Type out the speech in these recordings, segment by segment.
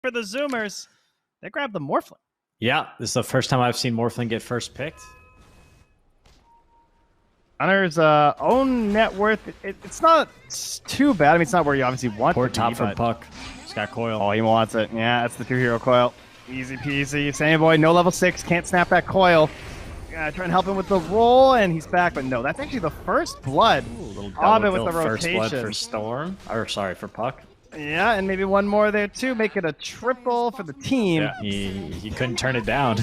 for the Zoomers. They grabbed the Morphling. Yeah, this is the first time I've seen Morphling get first picked. Hunter's own net worth, it's not too bad. I mean, it's not where you obviously want Poor it to top be, for but... Puck. He's got coil. Oh, he wants it. Yeah, that's the 2-hero coil. Easy peasy. Sammy boy, no level 6, can't snap that coil. Try and help him with the roll, and he's back, but no, that's actually the first blood. Ooh, little Orbit with the first rotation. blood for Storm. Or sorry, for Puck. Yeah, and maybe one more there too. Make it a triple for the team. Yeah, he couldn't turn it down.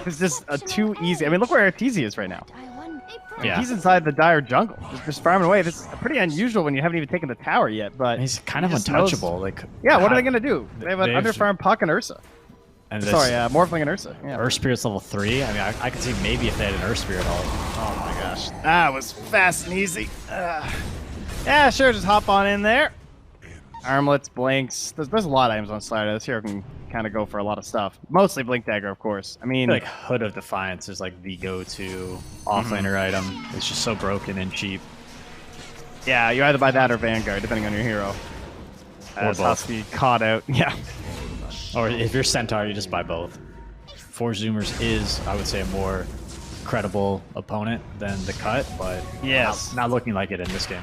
It's just a too easy. I mean, look where Arteezy is right now. Yeah. He's inside the dire jungle, just farming away. This is pretty unusual when you haven't even taken the tower yet. But he's kind of untouchable. Like, yeah, what are they gonna do? They have an underfarm Puck and Ursa. And sorry, Morphling and Ursa. Yeah. Earth Spirit's level 3. I mean, I could see maybe if they had an Earth Spirit ult. Oh my gosh, that was fast and easy. Yeah, sure, just hop on in there. Armlets, blinks. There's a lot of items on Slider. This hero can kind of go for a lot of stuff. Mostly Blink Dagger, of course. I mean, like Hood of Defiance is like the go-to offlaner item. It's just so broken and cheap. Yeah, you either buy that or Vanguard, depending on your hero. As Husky caught out. Yeah. Or if you're Centaur, you just buy both. 4 Zoomers is, I would say, a more credible opponent than the Cut, but yes, not looking like it in this game.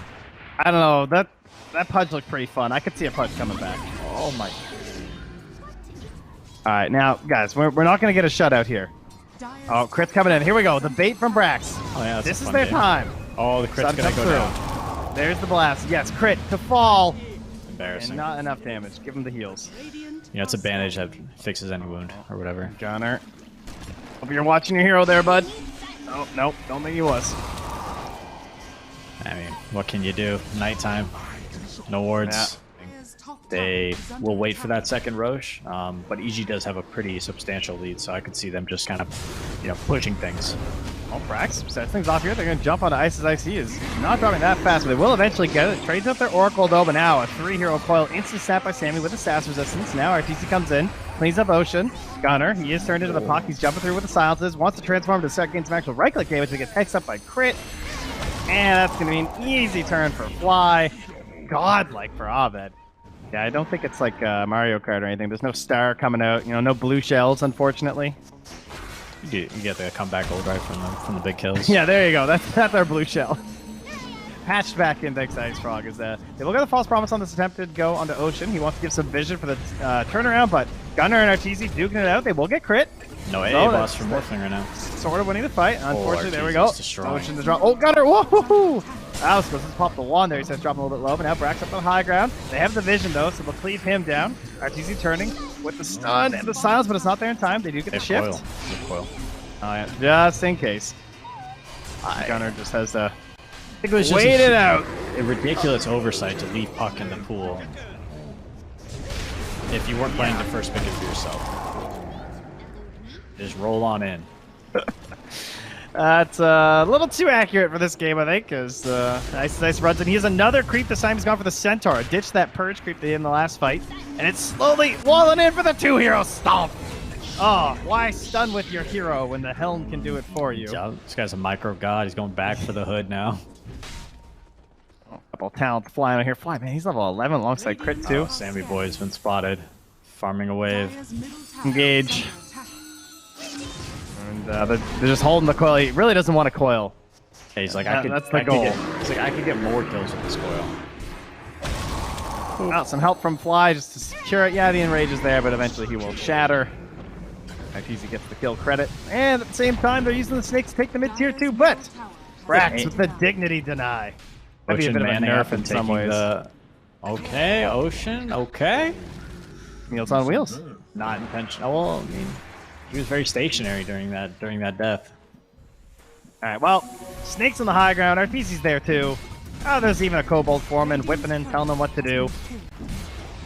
I don't know. That Pudge looked pretty fun. I could see a Pudge coming back. Oh my. All right, now, guys, we're not going to get a shutout here. Oh, crit's coming in. Here we go. The bait from Brax. Oh, yeah, this is their time. Oh, the crit's going to go down. There's the blast. Yes, crit to fall. Embarrassing. And not enough damage. Give him the heals. You know, it's a bandage that fixes any wound or whatever. Gunner. Hope you're watching your hero there, bud. Oh, nope. Don't think he was. I mean, what can you do? Nighttime. No wards. Yeah. They will wait for that second Roche, but EG does have a pretty substantial lead, so I could see them just kind of, you know, pushing things. Oh, Brax sets things off here. They're going to jump onto Ice's IC. Is not dropping that fast, but they will eventually get it. Trades up their Oracle, though, but now a 3-hero coil instant snap by Sammy with the SAS resistance. Now RTC comes in, cleans up Ocean. Gunner, he is turned into the Puck. He's jumping through with the silences. Wants to transform to start getting some actual right-click damage, but gets hexed up by crit. And that's going to be an easy turn for Fly. Godlike for Abed. Yeah, I don't think it's like Mario Kart or anything. There's no star coming out. You know, no blue shells, unfortunately. You get the comeback gold right from the big kills. Yeah, there you go. That's our blue shell. Patched back in Dex Ice Frog is they will get the false promise on this attempted go onto Ocean. He wants to give some vision for the turnaround, but Gunner and Arteezy duking it out. They will get crit. No AA boss from Morphling right now. Sort of winning the fight. Unfortunately, there we go. Ocean to drop. Oh, Gunner! Whoa! Alice goes to pop the wand there. He says dropping a little bit low, but now Brax up on the high ground. They have the vision though, so they'll cleave him down. Arteezy turning with the stun and the silence, but it's not there in time. They do get the shift. Coil. Oh yeah, just in case. Gunner just has to wait it out. A ridiculous oversight to leave Puck in the pool if you weren't planning to first pick it for yourself. Just roll on in. That's a little too accurate for this game, I think, because Nice runs in. He has another creep this time. He's gone for the Centaur. Ditched that Purge creep they did in the last fight. And it's slowly walling in for the 2-hero stomp. Oh, why stun with your hero when the Helm can do it for you? This guy's a micro god. He's going back for the Hood now. Oh, couple of talent flying out here. Fly, man, he's level 11 alongside crit too. Sammy boy's been spotted. Farming a wave. Engage. And they're just holding the coil. He really doesn't want a coil. Yeah, he's like, that's the goal. He's like, I could get more kills with this coil. Oh, some help from Fly just to secure it. Yeah, the enrage is there, but eventually he will shatter. Easy gets the kill credit. And at the same time, they're using the snakes to take the mid-tier too, but Brax with the dignity deny. That'd be a bit of a nerf in some ways. Okay, Ocean, okay. Meals on wheels. Not intentional. Well, I mean, he was very stationary during that death. All right, well, snakes on the high ground. Arteezy's there too. Oh, there's even a Kobold Foreman whipping in, telling them what to do.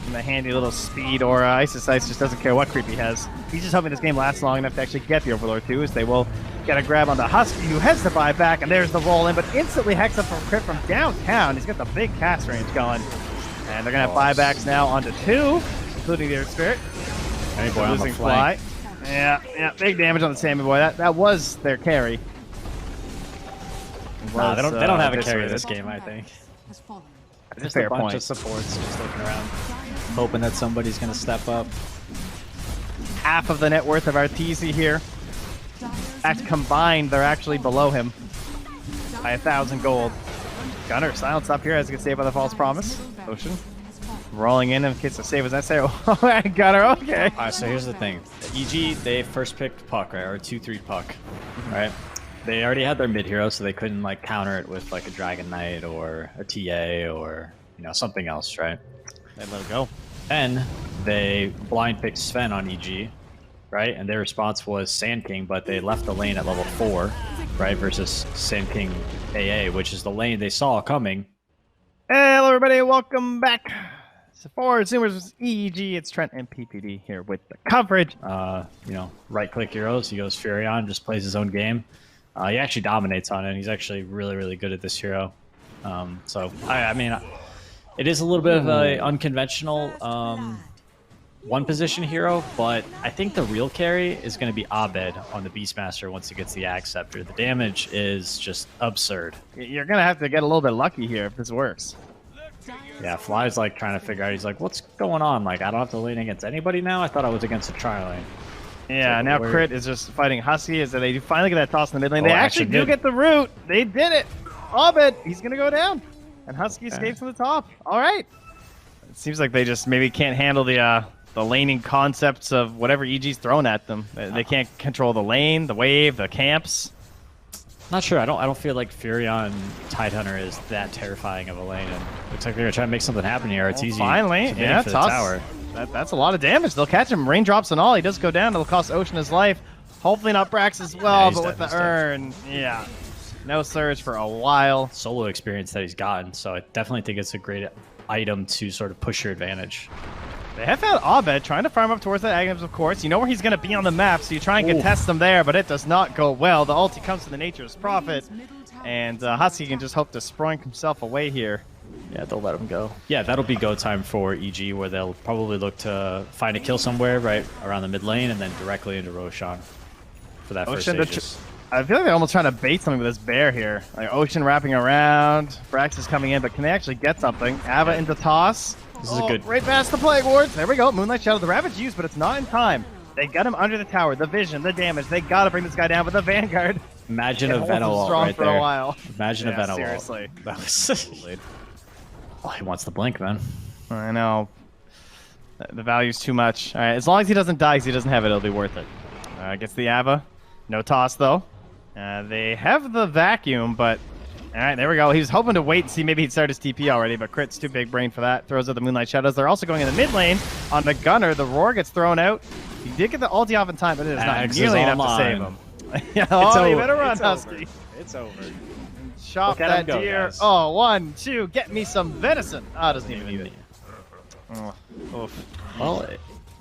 And the handy little speed aura. Ice Ice just doesn't care what creep he has. He's just hoping this game lasts long enough to actually get the Overlord too, as they will get a grab on the Husky, who heads to buy back, and there's the roll in, but instantly hex up from crit from downtown. He's got the big cast range going. And they're going to have buybacks now onto 2, including the Earth Spirit. Sammy boy on the flank. Yeah, big damage on the Sammy boy. That was their carry. Nah, they don't have a carry this game, I think. That's Just a fair bunch point. of supports just looking around. hoping that somebody's gonna step up. Half of the net worth of Arteezy here. In fact, combined, they're actually below him by 1,000 gold. Gunner silenced up here as he gets saved by the false promise. Ocean rolling in case the save was necessary. Oh, Gunner, okay. Alright, so here's the thing. EG, they first picked Puck, right? Or 2-3 Puck, right? They already had their mid hero, so they couldn't like counter it with like a Dragon Knight or a TA or something else, right? They let it go. Then they blind picked Sven on EG, right? And their response was Sand King, but they left the lane at level 4, right? Versus Sand King AA, which is the lane they saw coming. Hello, everybody. Welcome back. So for Zoomers versus EEG, it's Trent and PPD here with the coverage. Right click heroes. He goes Furion, just plays his own game. He actually dominates on it. He's actually really, really good at this hero. I mean, it is a little bit of an unconventional one position hero, but I think the real carry is going to be Abed on the Beastmaster once he gets the Axe Scepter. The damage is just absurd. You're going to have to get a little bit lucky here if this works. Yeah, Fly's like trying to figure out, he's like, what's going on? Like, I don't have to lane against anybody now? I thought I was against a tri-lane. Yeah, now Crit is just fighting Husky as they finally get that toss in the mid lane. Oh, They actually do get the root. They did it. Abed, he's going to go down. And Husky escapes to the top. All right. It seems like they just maybe can't handle the laning concepts of whatever EG's thrown at them. They can't control the lane, the wave, the camps. Not sure. I don't feel like Furion Tidehunter is that terrifying of a lane. And looks like they're going to try to make something happen here. It's easy. Finally, yeah, for the toss. tower. That's a lot of damage. They'll catch him. Raindrops and all. He does go down. It'll cost Ocean his life. Hopefully not Brax as well, but with the urn, yeah. No surge for a while. Solo experience that he's gotten, so I definitely think it's a great item to sort of push your advantage. They have found Abed trying to farm up towards that Agnes, of course. You know where he's going to be on the map, so you try and contest him there, but it does not go well. The ulti comes to the Nature's Prophet, and Husky can just hope to sprung himself away here. Yeah, they'll let him go. Yeah, that'll be go time for EG, where they'll probably look to find a kill somewhere right around the mid lane, and then directly into Roshan for that first stages. I feel like they're almost trying to bait something with this bear here. Like Ocean wrapping around, Brax is coming in, but can they actually get something? Ava into toss. This is a good... Right past the Plague Wards. There we go. Moonlight Shadow. The Ravage used, but it's not in time. They got him under the tower. The vision, the damage. They got to bring this guy down with the Vanguard. Imagine a Venom ult right for there. A while. Imagine a Venom ult. Seriously. That was... Oh, he wants the blink, man. I know. The value's too much. All right, as long as he doesn't die, because he doesn't have it, it'll be worth it. Gets the Ava. No toss, though. They have the vacuum, but... All right, there we go. He was hoping to wait and see maybe he'd start his TP already, but Crit's too big brain for that. Throws out the Moonlight Shadows. They're also going in the mid lane on the Gunner. The Roar gets thrown out. He did get the ulti off in time, but it is not nearly enough to save him. You better run, Husky. It's over. Chop that deer. Guys. Oh, 1, 2. Get me some venison. Oh, doesn't even need it. Oof. Well,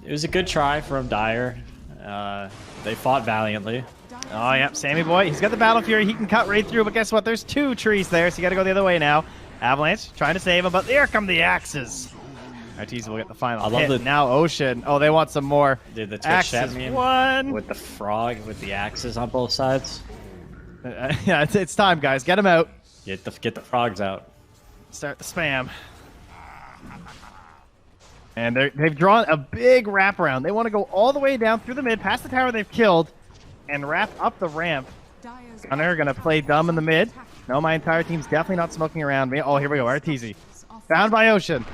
it was a good try from Dire. They fought valiantly. Oh, yep, Sammy boy. He's got the Battle Fury. He can cut right through, but guess what? There's 2 trees there, so you got to go the other way now. Avalanche trying to save him, but there come the axes. Arteezy will get the final hit. Now Ocean. Oh, they want some more. Dude, the Twitch axes. One with the frog with the axes on both sides. Yeah, it's time, guys. Get them out. Get the frogs out. Start the spam. And they've drawn a big wraparound. They want to go all the way down through the mid, past the tower they've killed, and wrap up the ramp. Gunner gonna play dumb in the mid. No, my entire team's definitely not smoking around me. Oh, here we go. Arteezy. Found by Ocean.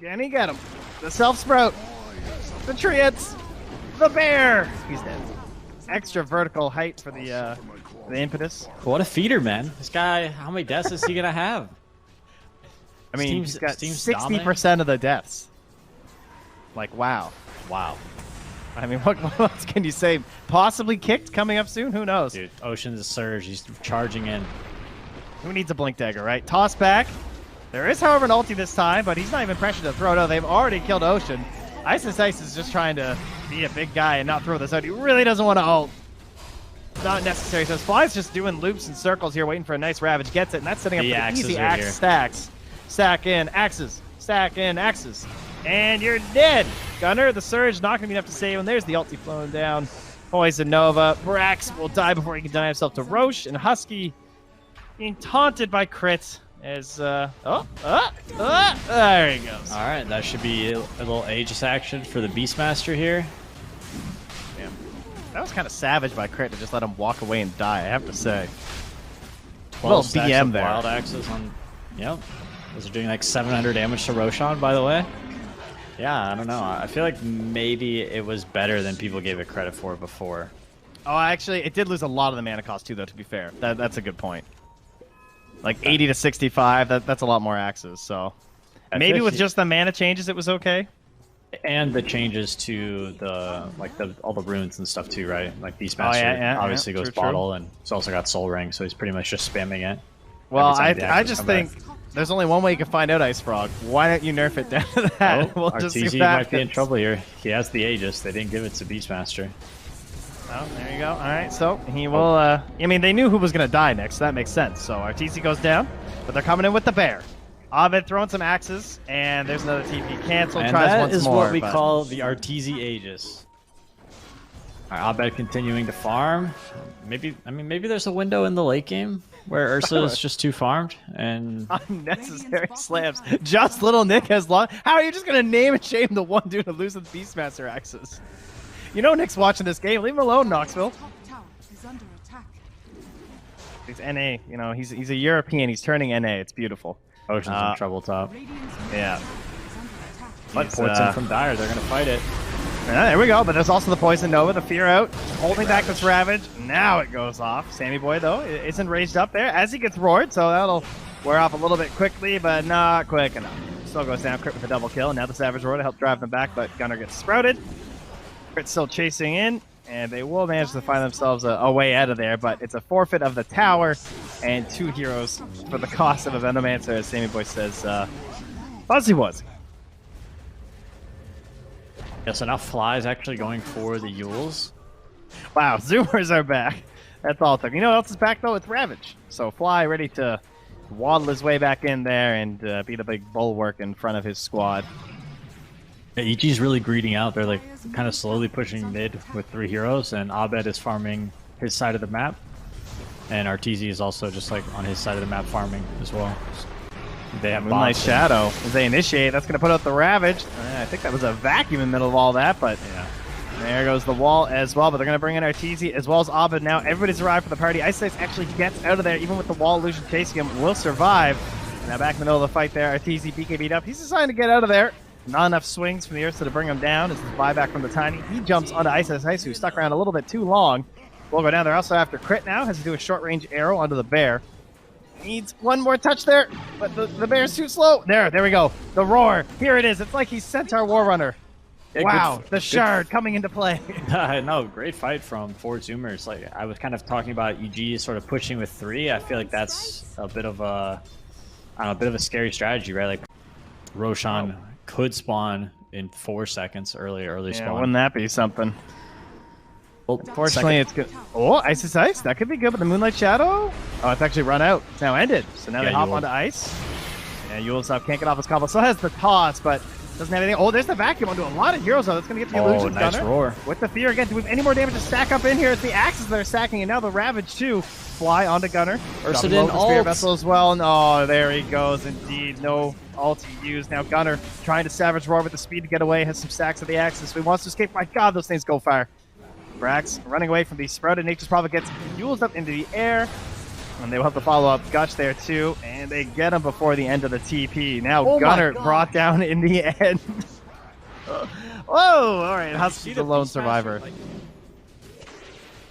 Can he get him? The self-sprout. The treants. The bear. He's dead. Extra vertical height for the impetus. What a feeder, man. This guy, how many deaths is he gonna have? I mean, he's got 60% of the deaths. Like, wow. Wow. I mean, what else can you say? Possibly kicked coming up soon? Who knows? Dude, Ocean's surge. He's charging in. Who needs a blink dagger, right? Toss back. There is, however, an ulti this time, but he's not even pressured to throw it out. They've already killed Ocean. Ice is just trying to be a big guy and not throw this out. He really doesn't want to ult. Not necessary. So Fly's just doing loops and circles here, waiting for a nice Ravage. Gets it, and that's setting up for the easy axe stacks. Stack in axes. Stack in axes. And you're dead. Gunner, the Surge, not going to be enough to save him. There's the ulti flowing down. Poison Nova. Brax will die before he can deny himself to Roche. And Husky being taunted by Crit as... there he goes. All right, that should be a little Aegis action for the Beastmaster here. Damn. That was kind of savage by Crit to just let him walk away and die, I have to say. 12 little BM there. Wild axes on. Yep. Those are doing like 700 damage to Roshan, by the way. Yeah, I don't know. I feel like maybe it was better than people gave it credit for before. Oh, actually, it did lose a lot of the mana cost too, though, to be fair. That's a good point. Like 80 to 65, that's a lot more axes, so... Maybe with just the mana changes, it was okay? And the changes to the all the runes and stuff too, right? Like Beastmaster obviously goes bottle, and he's also got Soul Ring, so he's pretty much just spamming it. Well, I just think there's only one way you can find out Ice Frog. Why don't you nerf it down to that? We'll just see RTZ might be in trouble here. He has the Aegis. They didn't give it to Beastmaster. Oh, there you go. All right, so he will... I mean, they knew who was going to die next, so that makes sense. So RTZ goes down, but they're coming in with the bear. Abed throwing some axes, and there's another TP cancel. And tries that once is more, what we call the RTZ Aegis. All right, Abed continuing to farm. Maybe there's a window in the late game where Ursa is just too farmed and unnecessary slams. Just little Nick has lost. How are you just gonna name and shame the one dude who loses Beastmaster axes? You know Nick's watching this game. Leave him alone, Knoxville. He's NA. You know he's a European. He's turning NA. It's beautiful. Ocean's in trouble top. Yeah. But ports in from Dire. They're gonna fight it. There we go, but there's also the Poison Nova, the Fear out, holding back this Ravage. Now it goes off. Sammy Boy, though, isn't raged up there as he gets roared, so that'll wear off a little bit quickly, but not quick enough. Still goes down, Crit with a double kill, and now the Savage Roar to help drive them back, but Gunner gets sprouted. Crit's still chasing in, and they will manage to find themselves a way out of there, but it's a forfeit of the tower and 2 heroes for the cost of a Venomancer, as Sammy Boy says, Fuzzy was. Yeah, so now Fly's actually going for the Yules. Wow, Zoomers are back. That's all it took. You know what else is back, though? It's Ravage. So Fly ready to waddle his way back in there and be the big bulwark in front of his squad. Yeah, EG's really greeding out. They're like kind of slowly pushing mid with 3 heroes, and Abed is farming his side of the map. And RTZ is also just like on his side of the map farming as well. They have Moonlight Shadow as they initiate. That's going to put out the Ravage. I think that was a vacuum in the middle of all that, but yeah. There goes the wall as well, but they're going to bring in RTZ as well as Abed now. Everybody's arrived for the party. Ice Ice actually gets out of there, even with the wall illusion chasing him, will survive. Now back in the middle of the fight there, RTZ BK beat up. He's deciding to get out of there. Not enough swings from the Ursa to bring him down. As the buyback from the Tiny. He jumps onto Ice Ice, who stuck around a little bit too long. Will go down there. Also after Crit now, has to do a short-range arrow onto the bear. Needs one more touch there, but the bear's too slow. There we go. The roar. Here it is. It's like he's Centaur War Runner. Yeah, wow, the shard coming into play. No, great fight from 4 Zoomers. Like I was kind of talking about EG sort of pushing with 3. I feel like that's a bit of a, I don't know, a bit of a scary strategy, right? Like Roshan could spawn in 4 seconds early spawn. Wouldn't that be something? Well, fortunately, it's good. Oh, Ice is Ice. That could be good with the Moonlight Shadow. Oh, it's actually run out. It's now ended. So now they hop onto Ice. Yeah, Yulesov can't get off his combo. Still has the toss, but doesn't have anything. Oh, there's the vacuum onto a lot of heroes, though. That's going to get the illusion. Nice Gunner. Roar. With the Fear again. Do we have any more damage to stack up in here? It's the Axes that are stacking, and now the Ravage, too. Fly onto Gunner. Ursa didn't ult. Spear Vessel as well. And, oh, there he goes, indeed. No ult used. Now Gunner trying to Savage Roar with the speed to get away. Has some stacks of the Axes. So he wants to escape. My God, those things go far. Brax running away from the sprouted Nature's Prophet gets Yules up into the air. And they will have to follow up Gutch there too. And they get him before the end of the TP. Now Gunner brought down in the end. Whoa! Alright, Husky's the lone survivor.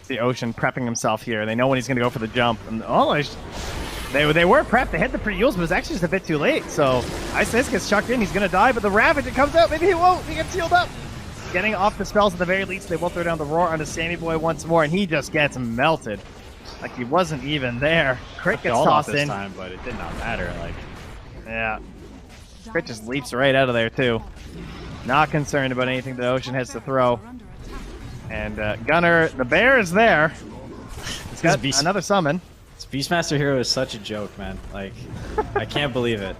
The Ocean prepping himself here. They know when he's going to go for the jump. And they were prepped. They hit the pre-Yules, but it's actually just a bit too late. So Ice Ice gets chucked in. He's going to die, but the Ravage, it comes out. Maybe he won't. He gets healed up. Getting off the spells at the very least. They will throw down the Roar onto Sammy Boy once more, and he just gets melted. Like he wasn't even there. Crit gets tossed in. Time, but it did not matter. Like, yeah. Crit just leaps right out of there, too. Not concerned about anything the Ocean has to throw. And Gunner, the bear is there. He's got another summon. This Beastmaster hero is such a joke, man. Like, I can't believe it.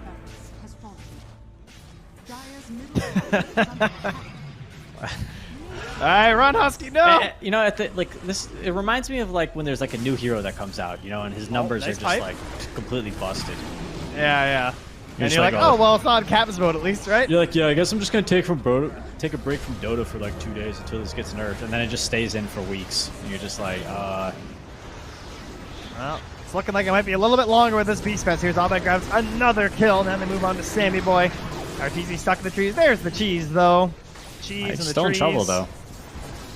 All right, run, Husky, no! You know, it reminds me of like when there's like a new hero that comes out, you know, and his numbers are just like completely busted. Yeah. And you're like, oh, well, it's not Captain's mode at least, right? You're like, yeah, I guess I'm just going to take a break from Dota for like 2 days until this gets nerfed. And then it just stays in for weeks. And you're just like, Well, it's looking like it might be a little bit longer with this Beast Fest. Here's Abed grabs another kill. Now they move on to Sammy Boy. RTZ stuck in the trees. There's the cheese, though. Cheese in the still trees. in trouble, though.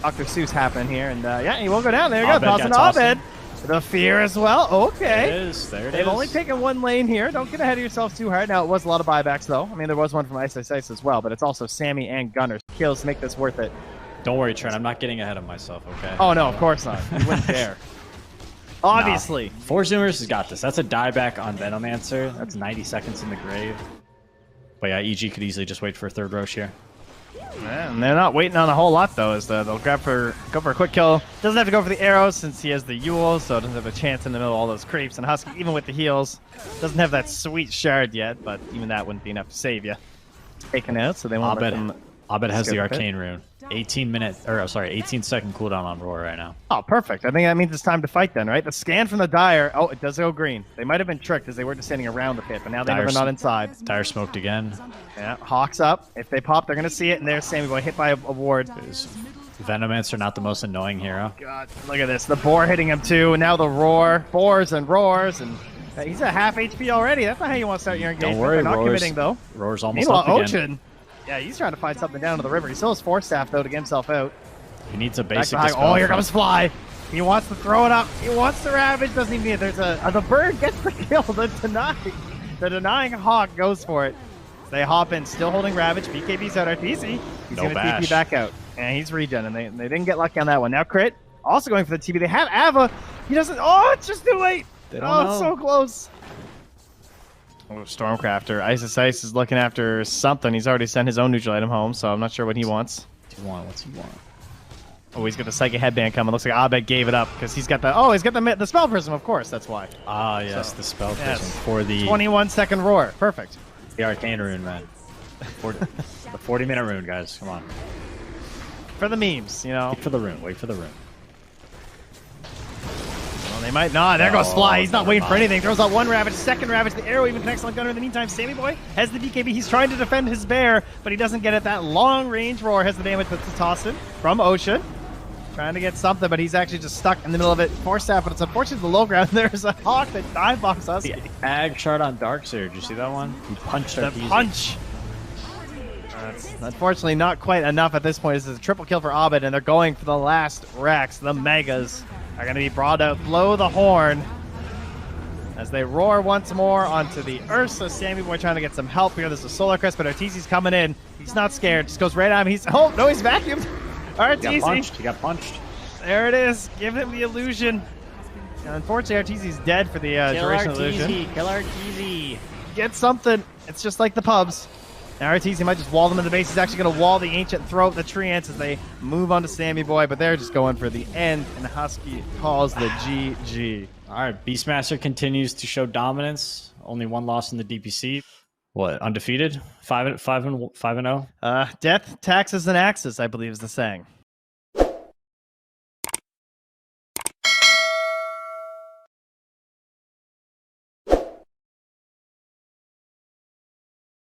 Dr. Seuss happened here. And yeah, he will go down. There you go. Tossing to Abed. The fear as well. Okay. There it is. There it is. They've only taken one lane here. Don't get ahead of yourself too hard. Now, it was a lot of buybacks, though. I mean, there was one from Ice as well, but it's also Sammy and Gunner's kills to make this worth it. Don't worry, Trent. I'm not getting ahead of myself, okay? Oh, no, of course not. You wouldn't dare. Obviously. Force Zoomers has got this. That's a dieback on Venomancer. That's 90 seconds in the grave. But yeah, EG could easily just wait for a third Roche here. Yeah, and they're not waiting on a whole lot, though, as they'll go for a quick kill. Doesn't have to go for the arrows since he has the Yule, so doesn't have a chance in the middle of all those creeps. And Husky, even with the heals, doesn't have that sweet shard yet, but even that wouldn't be enough to save you. Taken out, so they won't let them... Abed has the Arcane Rune. 18 second cooldown on Roar right now. Oh, perfect. I think that means it's time to fight then, right? The scan from the Dire. Oh, it does go green. They might have been tricked as they were just standing around the pit, but now they know they're not inside. Dire smoked again. Yeah, Hawk's up. If they pop, they're going to see it, and there's Sammy Boy hit by a ward. Venomancer not the most annoying hero. God, look at this. The Boar hitting him too, and now the Roar. Boars and roars, and he's at half HP already. That's not how you want to start your engagement. Don't worry, they're not committing, though. Roar's almost Meanwhile, up again. Ocean. Yeah, he's trying to find something down to the river. He still has Force Staff, though, to get himself out. He needs a basic Oh, here comes Fly. He wants to throw it up. He wants to ravage. Doesn't even need it. There's the bird gets the kill. The denying Hawk goes for it. They hop in, still holding ravage. BKB's out RTC. He's going to TP back out. And he's regen, and they didn't get lucky on that one. Now Crit, also going for the TP. They have Ava. He doesn't. Oh, it's just too late. It's so close. Oh, Stormcrafter. Ice is looking after something. He's already sent his own neutral item home, so I'm not sure what he wants. What's he want? Oh, he's got the Psychic Headband coming. Looks like Abed gave it up because he's got the... Oh, he's got the Spell Prism, of course. That's why. Ah, yes, the Spell Prism for the... 21-second Roar. Perfect. The Arcane Rune, man. The 40-minute rune, guys. Come on. For the memes, you know. Wait for the rune. Wait for the rune. Well, they might not. There goes Fly. He's not waiting for anything. Throws out one Ravage, second Ravage. The arrow even connects on Gunner. In the meantime, Sammy Boy has the BKB. He's trying to defend his bear, but he doesn't get it. That long-range Roar has the damage, but to toss it from Ocean. Trying to get something, but he's actually just stuck in the middle of it. Force Staff, but it's unfortunate the low ground. There's a Hawk that dive bombs Husky. The Ag shard on Darkseer. Did you see that one? He punched the punch. That's unfortunately not quite enough at this point. This is a triple kill for Abed, and they're going for the last Rex. The Megas are going to be brought out. Blow the horn as they roar once more onto the Ursa. Sammy Boy trying to get some help here. There's a Solar Crest, but Arteezy's coming in. He's not scared. Just goes right at him. He's... Oh, no, he's vacuumed. Arteezy. He got punched. There it is. Give him the illusion. And unfortunately, Arteezy's dead for the duration of the illusion. Kill Arteezy. Get something. It's just like the pubs. Now Arteezy might just wall them in the base. He's actually going to wall the Ancient, throw out the Treants as they move on to Sammy Boy, but they're just going for the end, and Husky calls the GG. All right, Beastmaster continues to show dominance. Only one loss in the DPC. What, undefeated? 5-0? Death, taxes, and axes, I believe is the saying.